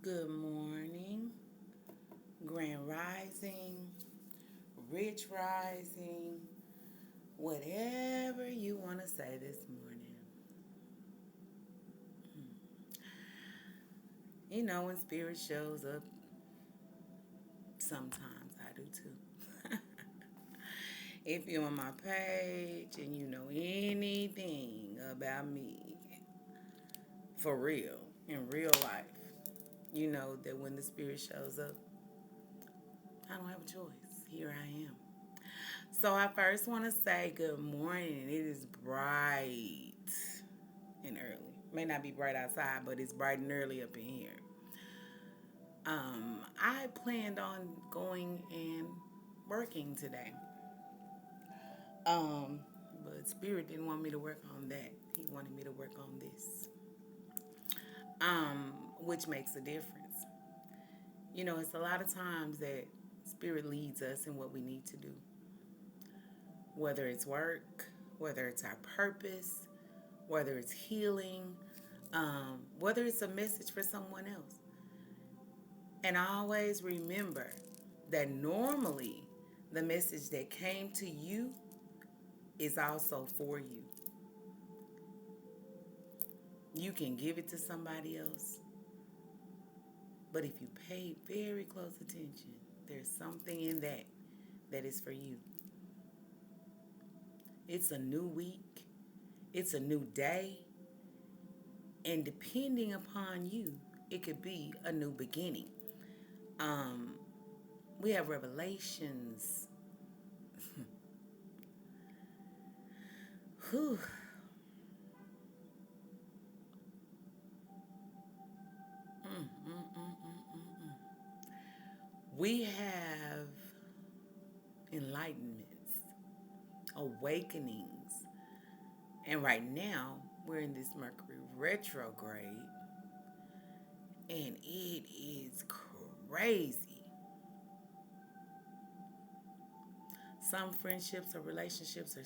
Good morning, grand rising, rich rising, whatever you want to say this morning. You know, when spirit shows up, sometimes I do too. If you're on my page and you know anything about me, for real, in real life, you know that when the spirit shows up, I don't have a choice. Here I am. So I first want to say good morning. It is bright and early. May not be bright outside, but it's bright and early up in here. I planned on going and working today. Um, but Spirit didn't want me to work on that. He wanted me to work on this. Which makes a difference. You know, it's a lot of times that Spirit leads us in what we need to do. Whether it's work, whether it's our purpose, whether it's healing, whether it's a message for someone else. And I always remember that normally the message that came to you is also for you. You can give it to somebody else, but if you pay very close attention, there's something in that that is for you. It's a new week, it's a new day, and depending upon you, it could be a new beginning. Um, we have revelations. Whew. Mm, mm, mm, mm, mm, mm. We have enlightenments, awakenings, and right now we're in this Mercury retrograde, and it is crazy. Some friendships or relationships are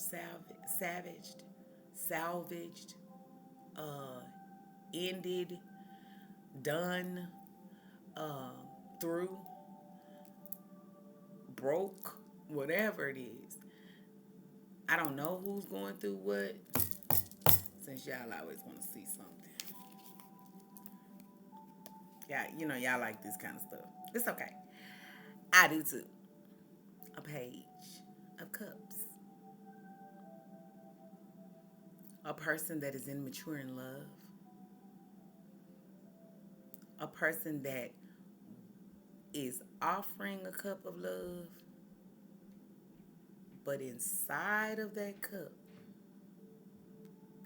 salvaged, uh, ended, done, uh, through, broke, whatever it is. I don't know who's going through what, since y'all always want to see something. Yeah, you know, y'all like this kind of stuff. It's okay. I do too. A page of cups. A person that is immature in love. A person that is offering a cup of love, but inside of that cup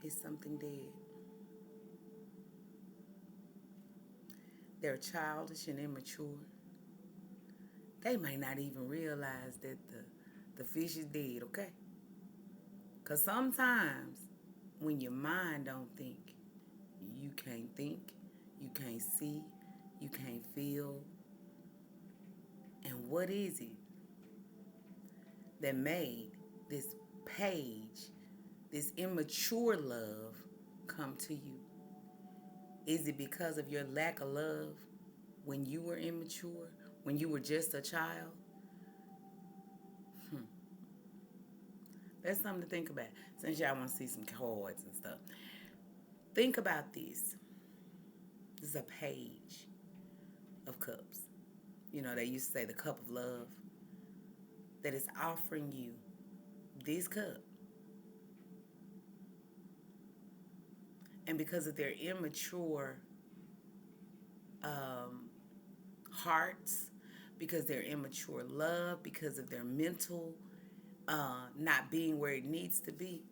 is something dead. They're childish and immature. They may not even realize that the fish is dead, okay? Because sometimes when your mind don't think, you can't think, you can't see, you can't feel. And what is it that made this page, this immature love, come to you? Is it because of your lack of love when you were immature, when you were just a child? Hmm. That's something to think about. Since y'all want to see some cards and stuff, think about this. This is a page of cups. You know, they used to say the cup of love that is offering you this cup. And because of their immature um, hearts, because their immature love, because of their mental not being where it needs to be,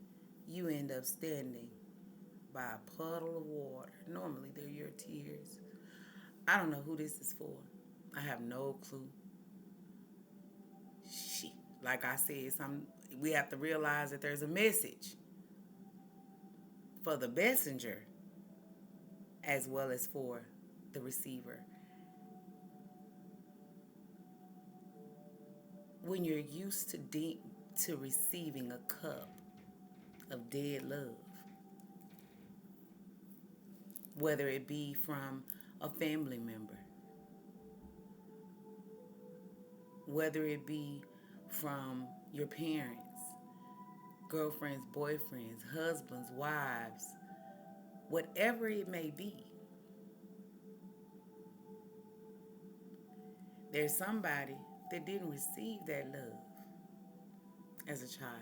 you end up standing by a puddle of water. Normally, they're your tears. I don't know who this is for. I have no clue. Shit. Like I said, we have to realize that there's a message for the messenger as well as for the receiver. When you're used to receiving a cup of dead love, whether it be from a family member, whether it be from your parents, girlfriends, boyfriends, husbands, wives, whatever it may be. There's somebody that didn't receive that love as a child.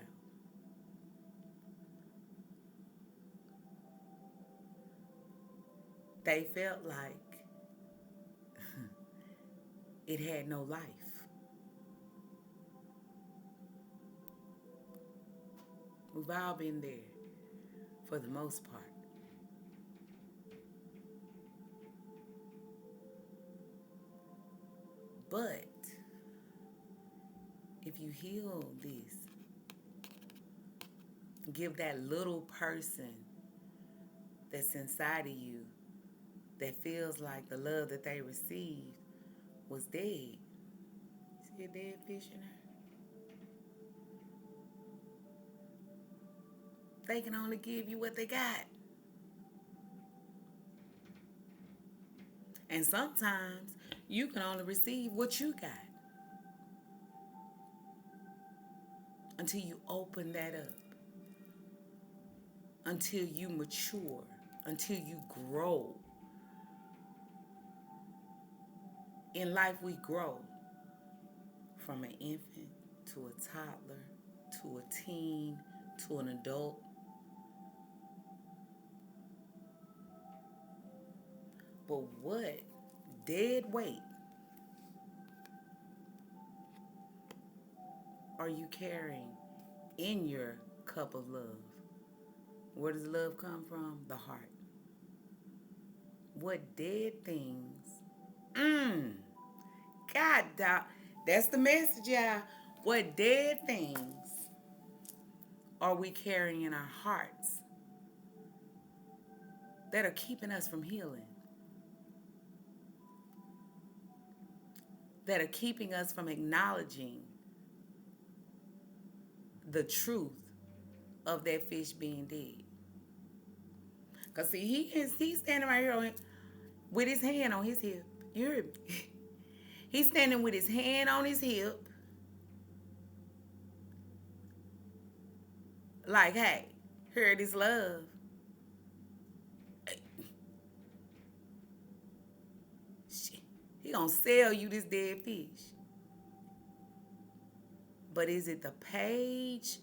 They felt like it had no life. We've all been there for the most part. But if you heal this, give that little person that's inside of you that feels like the love that they received was dead. See a dead fish in there? They can only give you what they got. And sometimes you can only receive what you got until you open that up, until you mature, until you grow. In life, we grow from an infant to a toddler to a teen to an adult. But what dead weight are you carrying in your cup of love? Where does love come from? The heart. What dead things? God, that's the message, y'all. What dead things are we carrying in our hearts that are keeping us from healing? That are keeping us from acknowledging the truth of that fish being dead. Because see, he's standing right here with his hand on his hip. You heard me? He's standing with his hand on his hip. Like, hey, here it is love. Shit. He gonna sell you this dead fish. But is it the page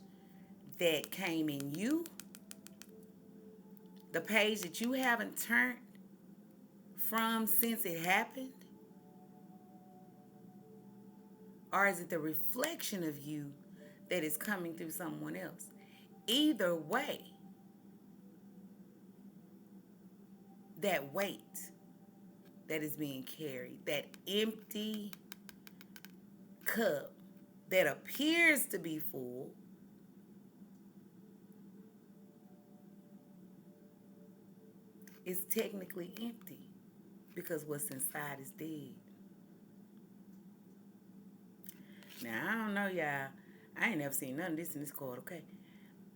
that came in you? The page that you haven't turned from since it happened? Or is it the reflection of you that is coming through someone else? Either way, that weight that is being carried, that empty cup that appears to be full, is technically empty because what's inside is dead. Now, I don't know, y'all. I ain't never seen none of this in this card, okay?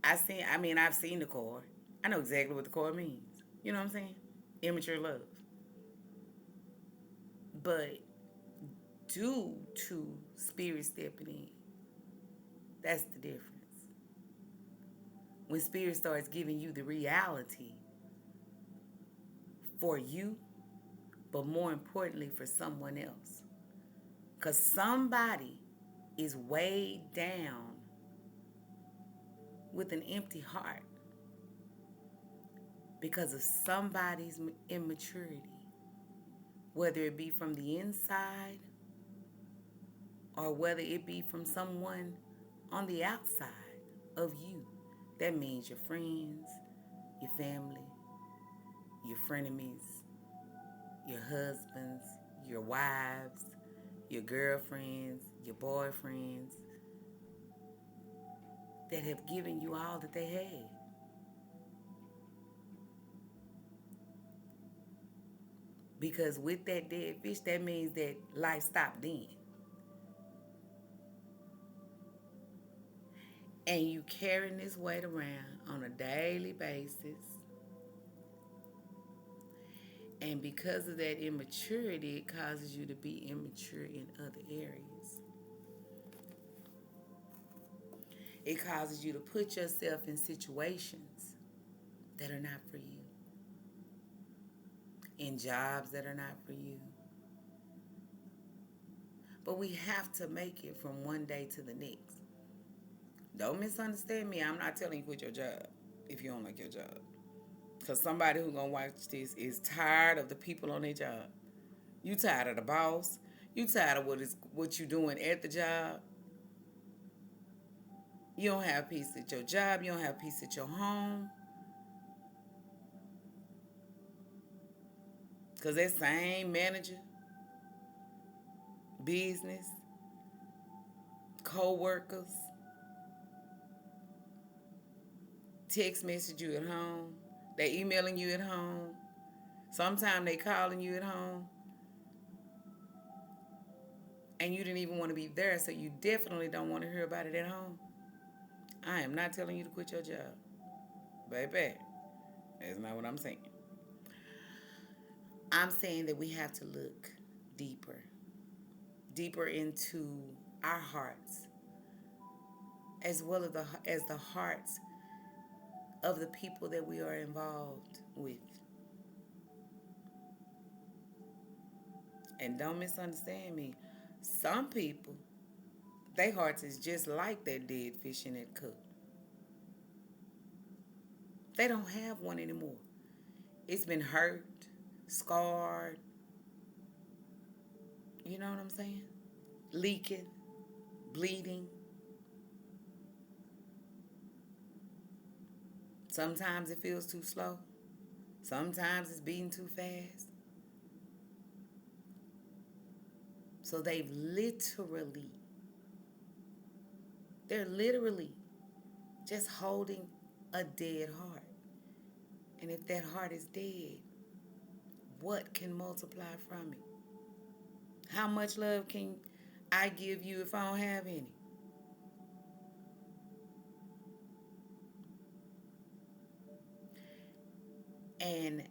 I've seen the card. I know exactly what the card means. You know what I'm saying? Immature love. But due to spirit stepping in, that's the difference. When spirit starts giving you the reality for you, but more importantly for someone else. Because somebody is weighed down with an empty heart because of somebody's immaturity, whether it be from the inside or whether it be from someone on the outside of you. That means your friends, your family, your frenemies, your husbands, your wives, your girlfriends, your boyfriends, that have given you all that they had. Because with that dead fish, that means that life stopped then. And you carrying this weight around on a daily basis. And because of that immaturity, it causes you to be immature in other areas. It causes you to put yourself in situations that are not for you, in jobs that are not for you. But we have to make it from one day to the next. Don't misunderstand me. I'm not telling you quit your job if you don't like your job. Because somebody who's going to watch this is tired of the people on their job. You tired of the boss. You tired of what you doing at the job. You don't have peace at your job. You don't have peace at your home. Because that same manager, business, co-workers, text message you at home. They emailing you at home. Sometimes they calling you at home. And you didn't even want to be there, so you definitely don't want to hear about it at home. I am not telling you to quit your job. Baby, that's not what I'm saying. I'm saying that we have to look deeper, deeper into our hearts, as well as the hearts of the people that we are involved with. And don't misunderstand me. Some people, their hearts is just like that dead fish in that cup. They don't have one anymore. It's been hurt, scarred. You know what I'm saying? Leaking, bleeding. Sometimes it feels too slow. Sometimes it's beating too fast. So they're literally just holding a dead heart. And if that heart is dead, what can multiply from it? How much love can I give you if I don't have any? And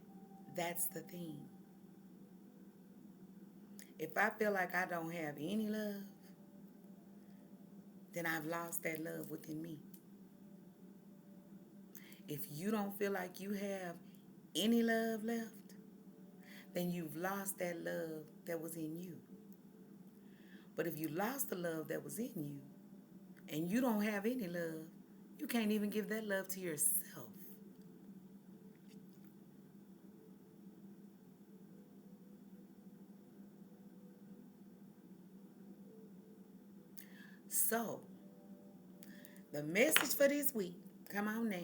that's the thing. If I feel like I don't have any love, then I've lost that love within me. If you don't feel like you have any love left, then you've lost that love that was in you. But if you lost the love that was in you and you don't have any love, you can't even give that love to yourself. So, the message for this week, come on now,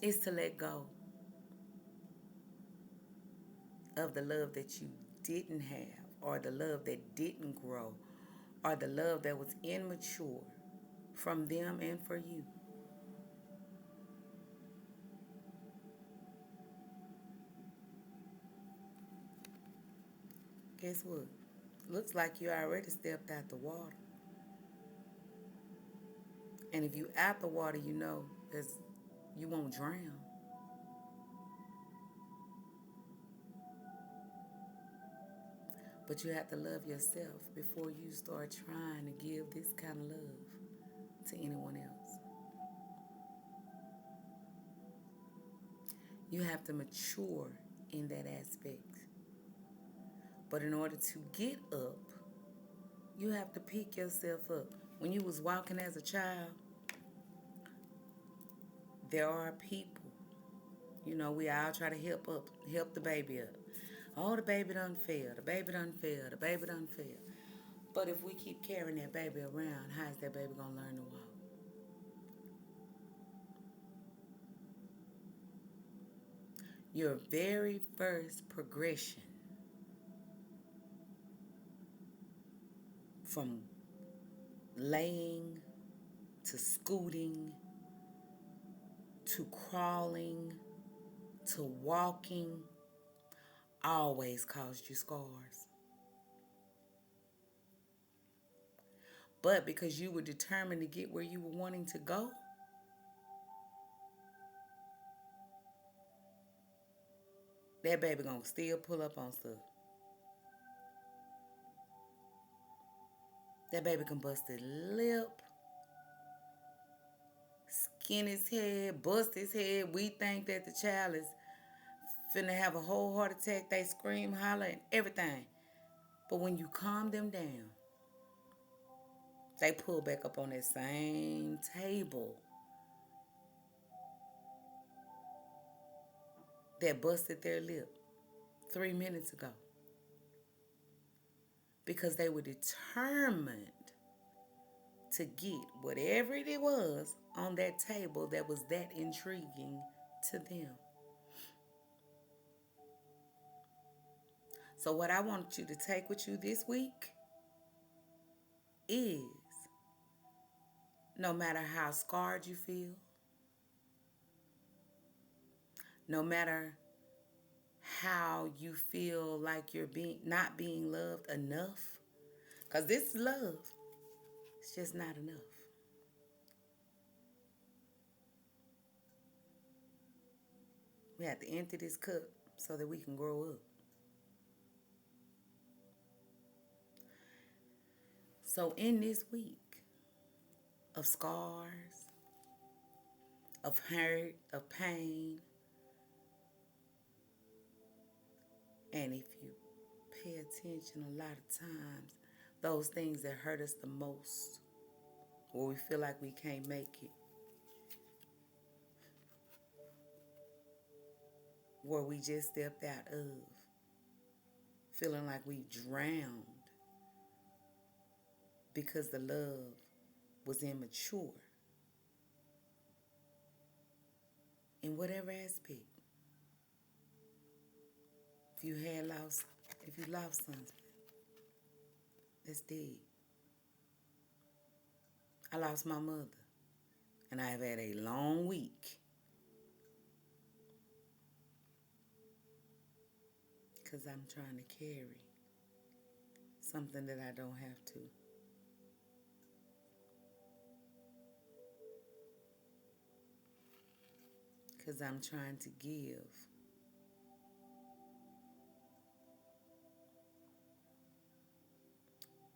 is to let go of the love that you didn't have, or the love that didn't grow, or the love that was immature from them and for you. Guess what? Looks like you already stepped out the water. And if you out the water, you know you won't drown. But you have to love yourself before you start trying to give this kind of love to anyone else. You have to mature in that aspect. But in order to get up, you have to pick yourself up. When you was walking as a child, there are people, we all try to help the baby up. Oh, the baby done fell, the baby done fell, the baby done fell. But if we keep carrying that baby around, how is that baby gonna learn to walk? Your very first progression from laying to scooting to crawling to walking always caused you scars. But because you were determined to get where you were wanting to go, that baby gonna still pull up on stuff. That baby can bust his lip, skin his head, bust his head. We think that the child is finna have a whole heart attack. They scream, holler, and everything. But when you calm them down, they pull back up on that same table that busted their lip 3 minutes ago. Because they were determined to get whatever it was on that table that was that intriguing to them. So what I want you to take with you this week is, no matter how scarred you feel, no matter how you feel like you're not being loved enough, because this love is just not enough. We have to empty this cup so that we can grow up. So in this week of scars, of hurt, of pain, and if you pay attention, a lot of times, those things that hurt us the most, where we feel like we can't make it, where we just stepped out of, feeling like we drowned because the love was immature in whatever aspect. If you lost something that's dead. I lost my mother, and I have had a long week because I'm trying to carry something that I don't have to. Because I'm trying to give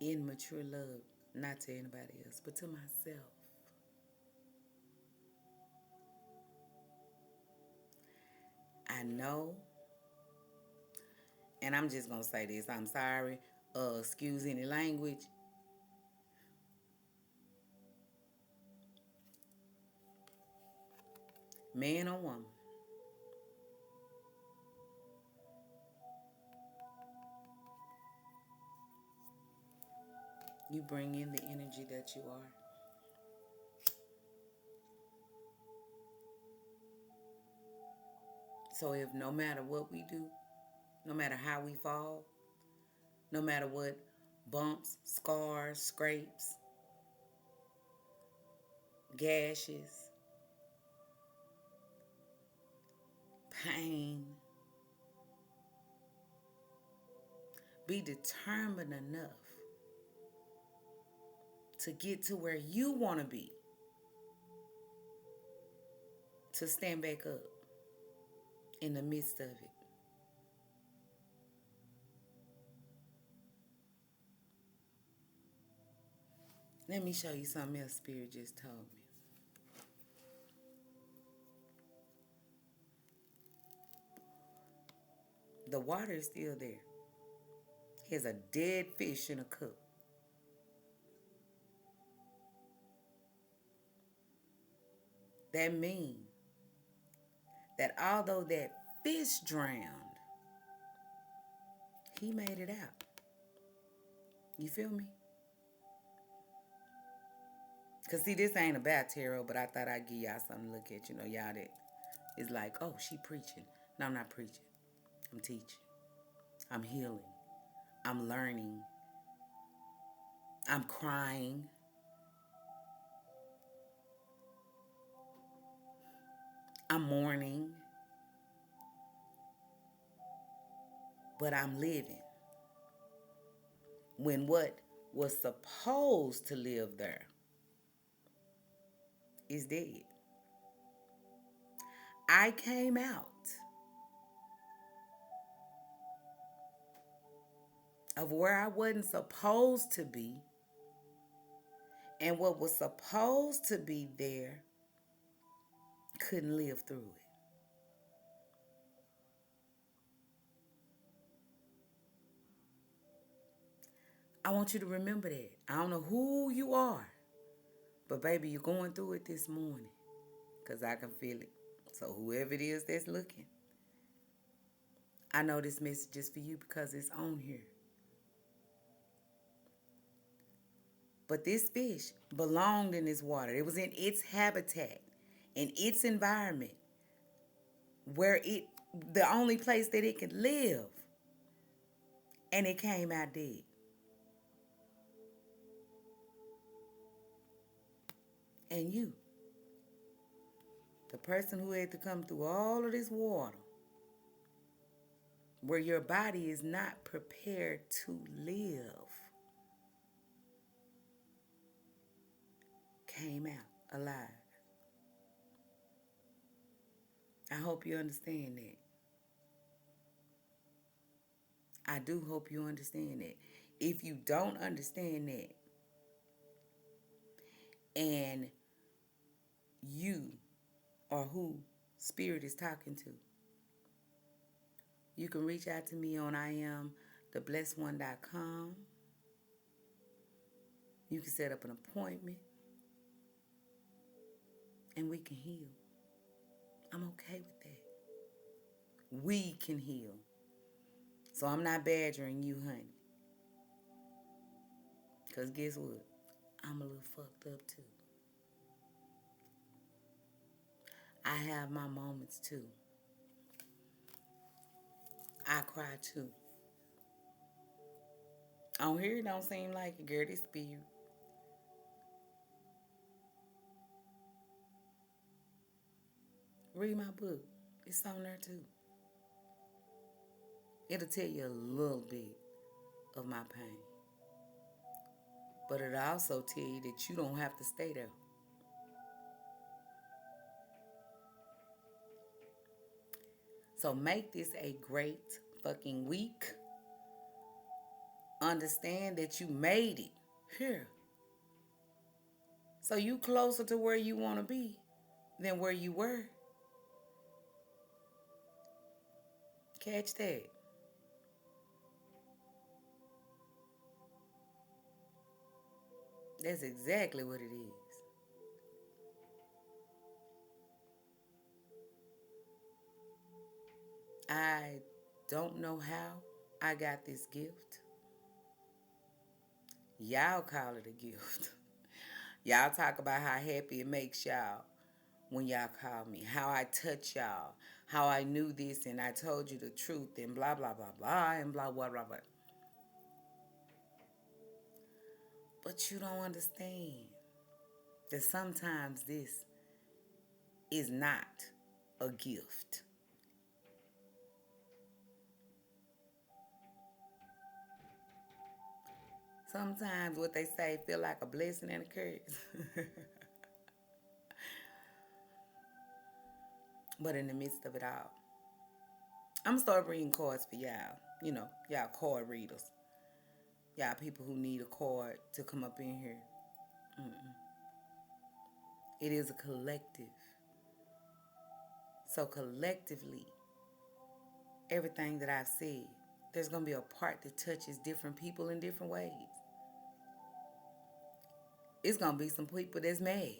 immature love, not to anybody else, but to myself. I know, and I'm just going to say this, I'm sorry, excuse any language. Man or woman, you bring in the energy that you are. So if no matter what we do, no matter how we fall, no matter what bumps, scars, scrapes, gashes, pain, be determined enough to get to where you want to be, to stand back up in the midst of it. Let me show you something else Spirit just told me. The water is still there. Here's a dead fish in a cup. That means that although that fish drowned, he made it out. You feel me? Because see, this ain't about tarot, but I thought I'd give y'all something to look at. You know, y'all that is like, oh, she preaching. No, I'm not preaching. I'm teaching. I'm healing. I'm learning. I'm crying. I'm mourning. But I'm living. When what was supposed to live there is dead. I came out of where I wasn't supposed to be And what was supposed to be there couldn't live through it. I want you to remember that. I don't know who you are, but baby, you're going through it this morning because I can feel it. So whoever it is that's looking, I know this message is for you because it's on here. But this fish belonged in this water. It was in its habitat, in its environment, the only place that it could live. And it came out dead. And you, the person who had to come through all of this water, where your body is not prepared to live, came out alive. I hope you understand that. I do hope you understand that. If you don't understand that, and you are who Spirit is talking to, you can reach out to me on IamTheBlessedOne.com. You can set up an appointment and we can heal. I'm okay with that. We can heal. So I'm not badgering you, honey. Because guess what? I'm a little fucked up too. I have my moments too. I cry too. On here it don't seem like it, girl. This spirit. Read my book. It's on there too. It'll tell you a little bit of my pain. But it'll also tell you that you don't have to stay there. So make this a great fucking week. Understand that you made it here. So you closer to where you want to be than where you were. Catch that. That's exactly what it is. I don't know how I got this gift. Y'all call it a gift. Y'all talk about how happy it makes y'all when y'all call me, how I touch y'all, how I knew this and I told you the truth and blah, blah, blah, blah, and blah, blah, blah, blah. But you don't understand that sometimes this is not a gift. Sometimes what they say feel like a blessing and a curse. But in the midst of it all, I'm gonna start reading cards for y'all. You know, y'all card readers. Y'all people who need a card to come up in here. It is a collective. So collectively, everything that I've said, there's gonna be a part that touches different people in different ways. It's gonna be some people that's mad.